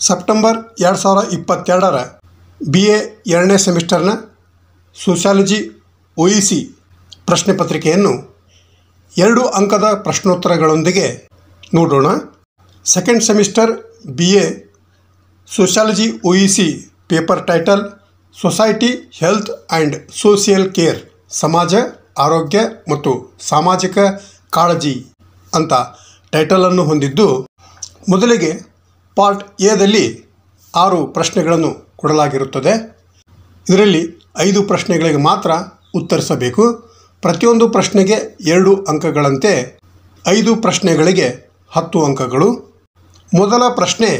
September 2022ರ BA 2ನೇ ಸೆಮಿಸ್ಟರ್ನ sociology OEC ಪ್ರಶ್ನೆ ಪತ್ರಿಕೆಯನ್ನು 2 ಅಂಕದ ಪ್ರಶ್ನೋತ್ತರಗಳೊಂದಿಗೆ ನೋಡೋಣ. Second semester BA sociology OEC paper title society health and social care, ಸಮಾಜ, ಆರೋಗ್ಯ ಮತ್ತು ಸಾಮಾಜಿಕ ಕಾಳಜಿ ಅಂತ ಟೈಟಲನ್ನು ಹೊಂದಿದ್ದು, ಮೊದಲಿಗೆ ಪಾರ್ಟ್ ಎದಲ್ಲಿ 6 ಪ್ರಶ್ನೆಗಳನ್ನು ಕೊಡಲಾಗಿರುತ್ತದೆ. ಇದರಲ್ಲಿ 5 ಪ್ರಶ್ನೆಗಳಿಗೆ ಮಾತ್ರ ಉತ್ತರಿಸಬೇಕು. ಪ್ರತಿಯೊಂದು ಪ್ರಶ್ನೆಗೆ 2 ಅಂಕಗಳಂತೆ 5 ಪ್ರಶ್ನೆಗಳಿಗೆ 10 ಅಂಕಗಳು. ಮೊದಲ ಪ್ರಶ್ನೆ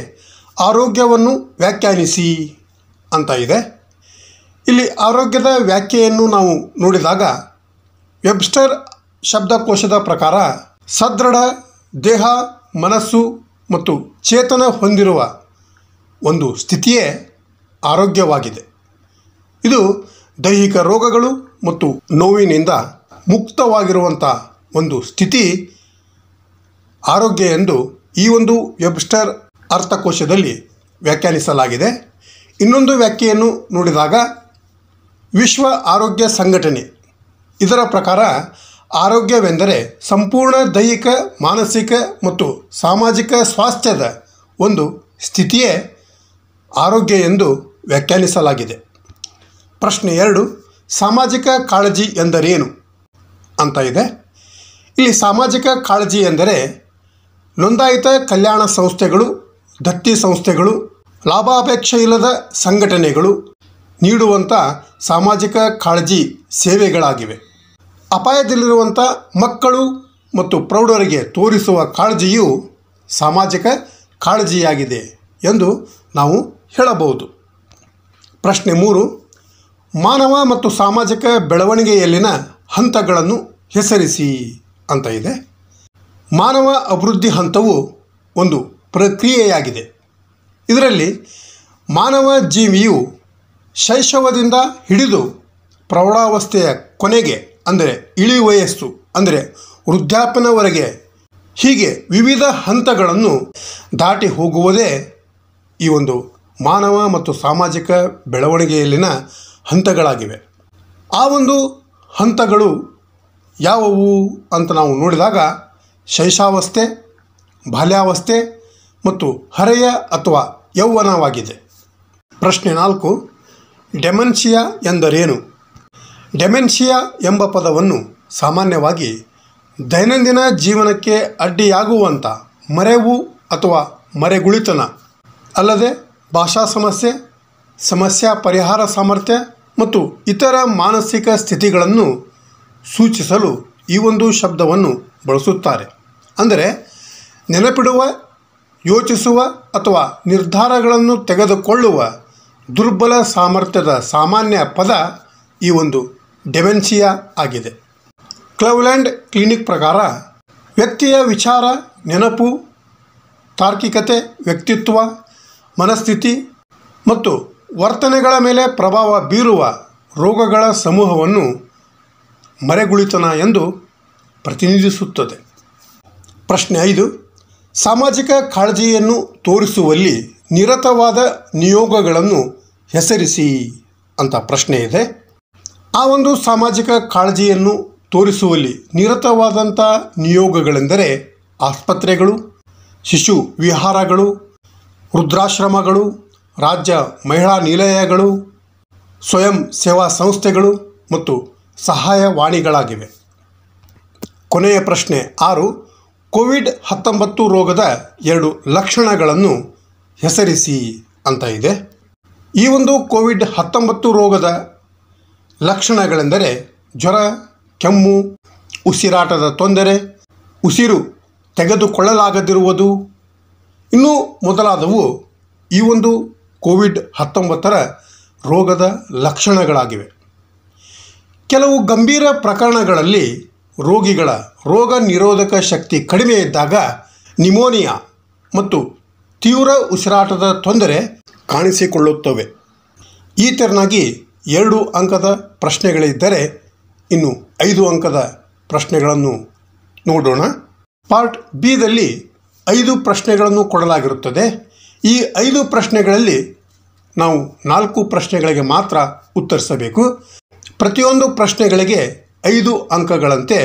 ಆರೋಗ್ಯವನ್ನು ವ್ಯಾಖ್ಯಾನಿಸಿ ಅಂತ ಇದೆ. ಇಲ್ಲಿ ಆರೋಗ್ಯದ ವ್ಯಾಖ್ಯೆಯನ್ನು ನಾವು ನೋಡಿದಾಗ ವೆಬ್ಸ್ಟರ್ ಶಬ್ದಕೋಶದ ಪ್ರಕಾರ ಸದೃಢ ದೇಹ, ಮನಸ್ಸು ಮತ್ತು ಚೇತನ ಹೊಂದಿರುವ ಒಂದು ಸ್ಥಿತಿಯೇ ಆರೋಗ್ಯವಾಗಿದೆ. ಇದು ದೈಹಿಕ ರೋಗಗಳು ಮತ್ತು ನೋವಿನಿಂದ ಮುಕ್ತವಾಗಿರುವಂಥ ಒಂದು ಸ್ಥಿತಿ ಆರೋಗ್ಯ ಎಂದು ಈ ಒಂದು ವೆಬ್ಸ್ಟರ್ ಅರ್ಥಕೋಶದಲ್ಲಿ ವ್ಯಾಖ್ಯಾನಿಸಲಾಗಿದೆ. ಇನ್ನೊಂದು ವ್ಯಾಖ್ಯೆಯನ್ನು ನೋಡಿದಾಗ ವಿಶ್ವ ಆರೋಗ್ಯ ಸಂಘಟನೆ ಇದರ ಪ್ರಕಾರ ಆರೋಗ್ಯವೆಂದರೆ ಸಂಪೂರ್ಣ ದೈಹಿಕ, ಮಾನಸಿಕ ಮತ್ತು ಸಾಮಾಜಿಕ ಸ್ವಾಸ್ಥ್ಯದ ಒಂದು ಸ್ಥಿತಿಯೇ ಆರೋಗ್ಯ ಎಂದು ವ್ಯಾಖ್ಯಾನಿಸಲಾಗಿದೆ. ಪ್ರಶ್ನೆ 2 ಸಾಮಾಜಿಕ ಕಾಳಜಿ ಎಂದರೇನು ಅಂತ ಇದೆ. ಇಲ್ಲಿ ಸಾಮಾಜಿಕ ಕಾಳಜಿ ಎಂದರೆ ನೋಂದಾಯಿತ ಕಲ್ಯಾಣ ಸಂಸ್ಥೆಗಳು, ದತ್ತಿ ಸಂಸ್ಥೆಗಳು, ಲಾಭಾಪೇಕ್ಷೆ ಇಲ್ಲದ ಸಂಘಟನೆಗಳು ನೀಡುವಂಥ ಸಾಮಾಜಿಕ ಕಾಳಜಿ ಸೇವೆಗಳಾಗಿವೆ. ಅಪಾಯದಲ್ಲಿರುವಂಥ ಮಕ್ಕಳು ಮತ್ತು ಪ್ರೌಢರಿಗೆ ತೋರಿಸುವ ಕಾಳಜಿಯು ಸಾಮಾಜಿಕ ಕಾಳಜಿಯಾಗಿದೆ ಎಂದು ನಾವು ಹೇಳಬಹುದು. ಪ್ರಶ್ನೆ 3 ಮಾನವ ಮತ್ತು ಸಾಮಾಜಿಕ ಬೆಳವಣಿಗೆಯಲ್ಲಿನ ಹಂತಗಳನ್ನು ಹೆಸರಿಸಿ ಅಂತ ಇದೆ. ಮಾನವ ಅಭಿವೃದ್ಧಿ ಹಂತವು ಒಂದು ಪ್ರಕ್ರಿಯೆಯಾಗಿದೆ. ಇದರಲ್ಲಿ ಮಾನವ ಜೀವಿಯು ಶೈಶವದಿಂದ ಹಿಡಿದು ಪ್ರೌಢಾವಸ್ಥೆಯ ಕೊನೆಗೆ ಅಂದರೆ ಇಳಿ ವಯಸ್ಸು ಅಂದರೆ ವೃದ್ಧಾಪ್ಯನವರೆಗೆ ಹೀಗೆ ವಿವಿಧ ಹಂತಗಳನ್ನು ದಾಟಿ ಹೋಗುವುದೇ ಈ ಒಂದು ಮಾನವ ಮತ್ತು ಸಾಮಾಜಿಕ ಬೆಳವಣಿಗೆಯಲ್ಲಿನ ಹಂತಗಳಾಗಿವೆ. ಆ ಒಂದು ಹಂತಗಳು ಯಾವುವು ಅಂತ ನಾವು ನೋಡಿದಾಗ ಶೈಶಾವಸ್ಥೆ, ಬಾಲ್ಯಾವಸ್ಥೆ ಮತ್ತು ಹರೆಯ ಅಥವಾ ಯೌವನವಾಗಿದೆ. ಪ್ರಶ್ನೆ 4 ಡೆಮೆನ್ಷಿಯಾ ಎಂದರೇನು? ಡೆಮೆನ್ಷಿಯಾ ಎಂಬ ಪದವನ್ನು ಸಾಮಾನ್ಯವಾಗಿ ದೈನಂದಿನ ಜೀವನಕ್ಕೆ ಅಡ್ಡಿಯಾಗುವಂಥ ಮರೆವು ಅಥವಾ ಮರೆಗುಳಿತನ ಅಲ್ಲದೆ ಭಾಷಾ ಸಮಸ್ಯೆ, ಸಮಸ್ಯಾ ಪರಿಹಾರ ಸಾಮರ್ಥ್ಯ ಮತ್ತು ಇತರ ಮಾನಸಿಕ ಸ್ಥಿತಿಗಳನ್ನು ಸೂಚಿಸಲು ಈ ಒಂದು ಶಬ್ದವನ್ನು ಬಳಸುತ್ತಾರೆ. ಅಂದರೆ ನೆನಪಿಡುವ, ಯೋಚಿಸುವ ಅಥವಾ ನಿರ್ಧಾರಗಳನ್ನು ತೆಗೆದುಕೊಳ್ಳುವ ದುರ್ಬಲ ಸಾಮರ್ಥ್ಯದ ಸಾಮಾನ್ಯ ಪದ ಈ ಒಂದು ಡೆಮೆನ್ಷಿಯಾ ಆಗಿದೆ. ಕ್ಲೆವ್ಲ್ಯಾಂಡ್ ಕ್ಲಿನಿಕ್ ಪ್ರಕಾರ ವ್ಯಕ್ತಿಯ ವಿಚಾರ, ನೆನಪು, ತಾರ್ಕಿಕತೆ, ವ್ಯಕ್ತಿತ್ವ, ಮನಸ್ಥಿತಿ ಮತ್ತು ವರ್ತನೆಗಳ ಮೇಲೆ ಪ್ರಭಾವ ಬೀರುವ ರೋಗಗಳ ಸಮೂಹವನ್ನು ಮರೆಗುಳಿತನ ಎಂದು ಪ್ರತಿನಿಧಿಸುತ್ತದೆ. ಪ್ರಶ್ನೆ 5 ಸಾಮಾಜಿಕ ಕಾಳಜಿಯನ್ನು ತೋರಿಸುವಲ್ಲಿ ನಿರತವಾದ ನಿಯೋಗಗಳನ್ನು ಹೆಸರಿಸಿ ಅಂತ ಪ್ರಶ್ನೆ ಇದೆ. ಆ ಒಂದು ಸಾಮಾಜಿಕ ಕಾಳಜಿಯನ್ನು ತೋರಿಸುವಲ್ಲಿ ನಿರತವಾದಂಥ ನಿಯೋಗಗಳೆಂದರೆ ಆಸ್ಪತ್ರೆಗಳು, ಶಿಶು ವಿಹಾರಗಳು, ವೃದ್ಧಾಶ್ರಮಗಳು, ರಾಜ್ಯ ಮಹಿಳಾ ನಿಲಯಗಳು, ಸ್ವಯಂ ಸೇವಾ ಸಂಸ್ಥೆಗಳು ಮತ್ತು ಸಹಾಯವಾಣಿಗಳಾಗಿವೆ. ಕೊನೆಯ ಪ್ರಶ್ನೆ 6 ಕೋವಿಡ್-19 ರೋಗದ 2 ಲಕ್ಷಣಗಳನ್ನು ಹೆಸರಿಸಿ ಅಂತ ಇದೆ. ಈ ಒಂದು ಕೋವಿಡ್-19 ರೋಗದ ಲಕ್ಷಣಗಳೆಂದರೆ ಜ್ವರ, ಕೆಮ್ಮು, ಉಸಿರಾಟದ ತೊಂದರೆ, ಉಸಿರು ತೆಗೆದುಕೊಳ್ಳಲಾಗದಿರುವುದು ಇನ್ನೂ ಮೊದಲಾದವು ಈ ಒಂದು ಕೋವಿಡ್-19 ರೋಗದ ಲಕ್ಷಣಗಳಾಗಿವೆ. ಕೆಲವು ಗಂಭೀರ ಪ್ರಕರಣಗಳಲ್ಲಿ ರೋಗಿಗಳ ರೋಗ ನಿರೋಧಕ ಶಕ್ತಿ ಕಡಿಮೆ ಇದ್ದಾಗ ನಿಮೋನಿಯಾ ಮತ್ತು ತೀವ್ರ ಉಸಿರಾಟದ ತೊಂದರೆ ಕಾಣಿಸಿಕೊಳ್ಳುತ್ತವೆ. ಈ ತೆರನಾಗಿ 2 ಅಂಕದ ಪ್ರಶ್ನೆಗಳಿದ್ದರೆ ಇನ್ನು 5 ಅಂಕದ ಪ್ರಶ್ನೆಗಳನ್ನು ನೋಡೋಣ. ಪಾರ್ಟ್ ಬಿದಲ್ಲಿ 5 ಪ್ರಶ್ನೆಗಳನ್ನು ಕೊಡಲಾಗಿರುತ್ತದೆ. ಈ 5 ಪ್ರಶ್ನೆಗಳಲ್ಲಿ ನಾವು 4 ಪ್ರಶ್ನೆಗಳಿಗೆ ಮಾತ್ರ ಉತ್ತರಿಸಬೇಕು. ಪ್ರತಿಯೊಂದು ಪ್ರಶ್ನೆಗಳಿಗೆ 5 ಅಂಕಗಳಂತೆ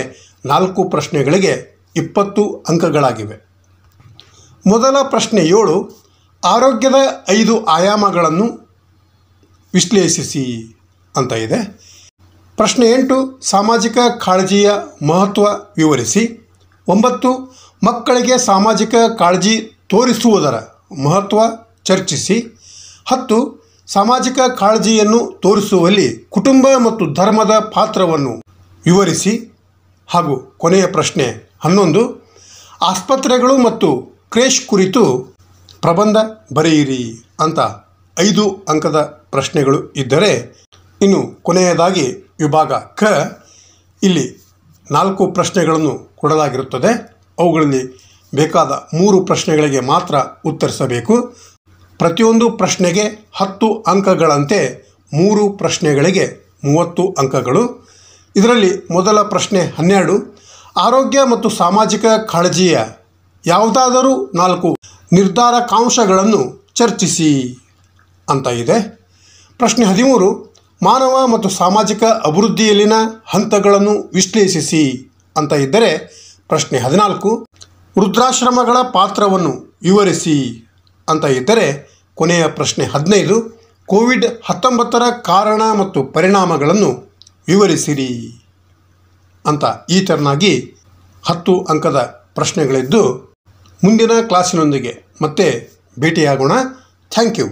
4 ಪ್ರಶ್ನೆಗಳಿಗೆ 20 ಅಂಕಗಳಾಗಿವೆ. ಮೊದಲ ಪ್ರಶ್ನೆ 7, ಆರೋಗ್ಯದ 5 ಆಯಾಮಗಳನ್ನು ವಿಶ್ಲೇಷಿಸಿ ಅಂತ ಇದೆ. ಪ್ರಶ್ನೆ 8, ಸಾಮಾಜಿಕ ಕಾಳಜಿಯ ಮಹತ್ವ ವಿವರಿಸಿ. 9, ಮಕ್ಕಳಿಗೆ ಸಾಮಾಜಿಕ ಕಾಳಜಿ ತೋರಿಸುವುದರ ಮಹತ್ವ ಚರ್ಚಿಸಿ. 10, ಸಾಮಾಜಿಕ ಕಾಳಜಿಯನ್ನು ತೋರಿಸುವಲ್ಲಿ ಕುಟುಂಬ ಮತ್ತು ಧರ್ಮದ ಪಾತ್ರವನ್ನು ವಿವರಿಸಿ. ಹಾಗೂ ಕೊನೆಯ ಪ್ರಶ್ನೆ 11, ಆಸ್ಪತ್ರೆಗಳು ಮತ್ತು ಕ್ರೇಶ್ ಕುರಿತು ಪ್ರಬಂಧ ಬರೆಯಿರಿ ಅಂತ 5 ಅಂಕದ ಪ್ರಶ್ನೆಗಳು ಇದ್ದರೆ, ಇನ್ನು ಕೊನೆಯದಾಗಿ ವಿಭಾಗ ಕ, ಇಲ್ಲಿ 4 ಪ್ರಶ್ನೆಗಳನ್ನು ಕೊಡಲಾಗಿರುತ್ತದೆ. ಅವುಗಳಲ್ಲಿ ಬೇಕಾದ 3 ಪ್ರಶ್ನೆಗಳಿಗೆ ಮಾತ್ರ ಉತ್ತರಿಸಬೇಕು. ಪ್ರತಿಯೊಂದು ಪ್ರಶ್ನೆಗೆ 10 ಅಂಕಗಳಂತೆ 3 ಪ್ರಶ್ನೆಗಳಿಗೆ 30 ಅಂಕಗಳು. ಇದರಲ್ಲಿ ಮೊದಲ ಪ್ರಶ್ನೆ 12, ಆರೋಗ್ಯ ಮತ್ತು ಸಾಮಾಜಿಕ ಕಾಳಜಿಯ ಯಾವುದಾದರೂ 4 ನಿರ್ಧಾರಕಾಂಶಗಳನ್ನು ಚರ್ಚಿಸಿ ಅಂತ ಇದೆ. ಪ್ರಶ್ನೆ 13, ಮಾನವ ಮತ್ತು ಸಾಮಾಜಿಕ ಅಭಿವೃದ್ಧಿಯಲ್ಲಿನ ಹಂತಗಳನ್ನು ವಿಶ್ಲೇಷಿಸಿ ಅಂತ ಇದ್ದರೆ, ಪ್ರಶ್ನೆ 14, ವೃದ್ಧಾಶ್ರಮಗಳ ಪಾತ್ರವನ್ನು ವಿವರಿಸಿ ಅಂತ ಇದ್ದರೆ, ಕೊನೆಯ ಪ್ರಶ್ನೆ 15, ಕೋವಿಡ್-19 ಕಾರಣ ಮತ್ತು ಪರಿಣಾಮಗಳನ್ನು ವಿವರಿಸಿರಿ ಅಂತ ಈ ಥರನಾಗಿ 10 ಅಂಕದ ಪ್ರಶ್ನೆಗಳಿದ್ದು, ಮುಂದಿನ ಕ್ಲಾಸಿನೊಂದಿಗೆ ಮತ್ತೆ ಭೇಟಿಯಾಗೋಣ. Thank you.